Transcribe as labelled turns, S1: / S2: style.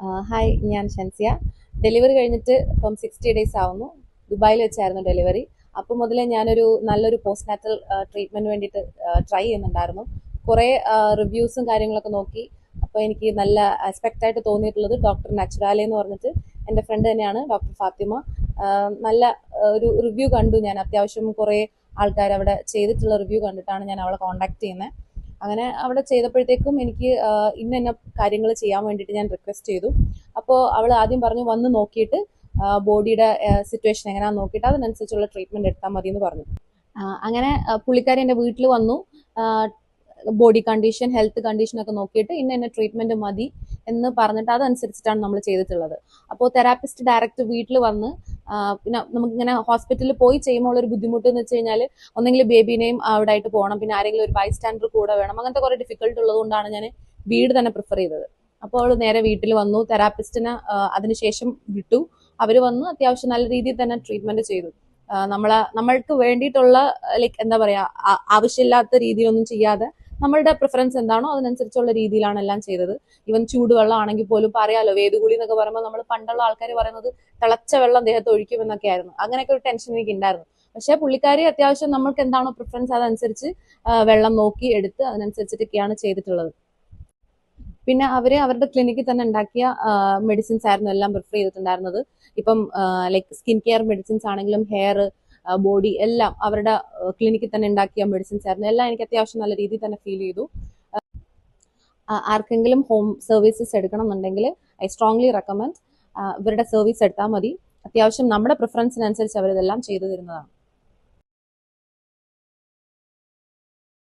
S1: Hi, ഞാൻ ഷൻസിയ. Delivery കഴിഞ്ഞിട്ട് ഇപ്പം 60 days ആവുന്നു. ദുബായിൽ വെച്ചായിരുന്നു ഡെലിവറി. അപ്പോൾ മുതലേ ഞാനൊരു നല്ലൊരു പോസ്റ്റ്നാറ്റൽ ട്രീറ്റ്മെൻറ്റ് വേണ്ടിയിട്ട് ട്രൈ ചെയ്യുന്നുണ്ടായിരുന്നു. കുറേ റിവ്യൂസും കാര്യങ്ങളൊക്കെ നോക്കി. അപ്പോൾ എനിക്ക് നല്ല ആസ്പെക്റ്റായിട്ട് തോന്നിയിട്ടുള്ളത് ഡോക്ടർ നച്ചുറാലെ എന്ന് പറഞ്ഞിട്ട് എൻ്റെ ഫ്രണ്ട് തന്നെയാണ് ഡോക്ടർ ഫാത്തിമ. നല്ല ഒരു റിവ്യൂ കണ്ടു ഞാൻ. അത്യാവശ്യം കുറേ ആൾക്കാർ അവിടെ ചെയ്തിട്ടുള്ള റിവ്യൂ കണ്ടിട്ടാണ് ഞാൻ അവളെ കോൺടാക്ട് ചെയ്യുന്നത്. അങ്ങനെ അവിടെ ചെയ്തപ്പോഴത്തേക്കും എനിക്ക് ഇന്ന കാര്യങ്ങൾ ചെയ്യാൻ വേണ്ടിയിട്ട് ഞാൻ റിക്വസ്റ്റ് ചെയ്തു. അപ്പോൾ അവൾ ആദ്യം പറഞ്ഞു വന്ന് നോക്കിയിട്ട് ബോഡിയുടെ സിറ്റുവേഷൻ എങ്ങനെയാണെന്ന് നോക്കിയിട്ട് അതിനനുസരിച്ചുള്ള ട്രീറ്റ്മെൻറ്റ് എടുത്താൽ മതി എന്ന് പറഞ്ഞു. അങ്ങനെ പുള്ളിക്കാരി എൻ്റെ വീട്ടിൽ വന്നു. ബോഡി കണ്ടീഷൻ, ഹെൽത്ത് കണ്ടീഷനൊക്കെ നോക്കിയിട്ട് ഇന്ന ട്രീറ്റ്മെൻറ്റ് മതി എന്ന് പറഞ്ഞിട്ട് അതനുസരിച്ചിട്ടാണ് നമ്മൾ ചെയ്തിട്ടുള്ളത്. അപ്പോൾ തെറാപ്പിസ്റ്റ് ഡയറക്റ്റ് വീട്ടിൽ വന്ന് പിന്നെ നമുക്കിങ്ങനെ ഹോസ്പിറ്റലിൽ പോയി ചെയ്യുമ്പോൾ ഒരു ബുദ്ധിമുട്ട് എന്ന് വെച്ച് കഴിഞ്ഞാൽ ഒന്നെങ്കിൽ ബേബിനെയും അവിടെ ആയിട്ട് പോകണം, പിന്നെ ആരെങ്കിലും ഒരു ബൈസ്റ്റാൻഡർ കൂടെ വേണം, അങ്ങനത്തെ കുറേ ഡിഫിക്കൽട്ട് ഉള്ളതുകൊണ്ടാണ് ഞാൻ വീട് തന്നെ പ്രിഫർ ചെയ്തത്. അപ്പോൾ അവൾ നേരെ വീട്ടിൽ വന്നു. തെറാപ്പിസ്റ്റിനെ അതിനുശേഷം വിട്ടു. അവർ വന്ന് അത്യാവശ്യം നല്ല രീതിയിൽ തന്നെ ട്രീറ്റ്മെന്റ് ചെയ്തു. നമ്മൾക്ക് വേണ്ടിയിട്ടുള്ള ലൈക്ക് എന്താ പറയാ, ആവശ്യമില്ലാത്ത രീതിയിലൊന്നും ചെയ്യാതെ നമ്മളുടെ പ്രിഫറൻസ് എന്താണോ അതിനനുസരിച്ചുള്ള രീതിയിലാണ് എല്ലാം ചെയ്തത്. ഈവൻ ചൂടുവെള്ളം ആണെങ്കിൽ പോലും പറയാലോ, വേദുകുളി എന്നൊക്കെ പറയുമ്പോൾ നമ്മൾ പണ്ടുള്ള ആൾക്കാർ പറയുന്നത് തിളച്ച വെള്ളം ദേഹത്ത് ഒഴിക്കുമെന്നൊക്കെ ആയിരുന്നു. അങ്ങനെയൊക്കെ ഒരു ടെൻഷൻ എനിക്ക് ഉണ്ടായിരുന്നു. പക്ഷേ പുള്ളിക്കാരി അത്യാവശ്യം നമ്മൾക്ക് എന്താണോ പ്രിഫറൻസ് അതനുസരിച്ച് വെള്ളം നോക്കി എടുത്ത് അതിനനുസരിച്ചിട്ടൊക്കെയാണ് ചെയ്തിട്ടുള്ളത്. പിന്നെ അവരുടെ ക്ലിനിക്കിൽ തന്നെ ഉണ്ടാക്കിയ മെഡിസിൻസ് ആയിരുന്നു എല്ലാം പ്രിഫർ ചെയ്തിട്ടുണ്ടായിരുന്നത്. ഇപ്പം ലൈക്ക് സ്കിൻ കെയർ മെഡിസിൻസ് ആണെങ്കിലും ഹെയർ, ബോഡി എല്ലാം അവരുടെ ക്ലിനിക്കിൽ തന്നെ ഉണ്ടാക്കിയ മെഡിസിൻസ് ആയിരുന്നു. എല്ലാം എനിക്ക് അത്യാവശ്യം നല്ല രീതിയിൽ തന്നെ ഫീൽ ചെയ്തു. ആർക്കെങ്കിലും ഹോം സർവീസസ് എടുക്കണം എന്നുണ്ടെങ്കിൽ ഐ സ്ട്രോങ്ലി റെക്കമെൻഡ് ഇവരുടെ സർവീസ് എടുത്താൽ മതി. അത്യാവശ്യം നമ്മുടെ പ്രിഫറൻസിനനുസരിച്ച് അവരിതെല്ലാം ചെയ്തു തരുന്നതാണ്.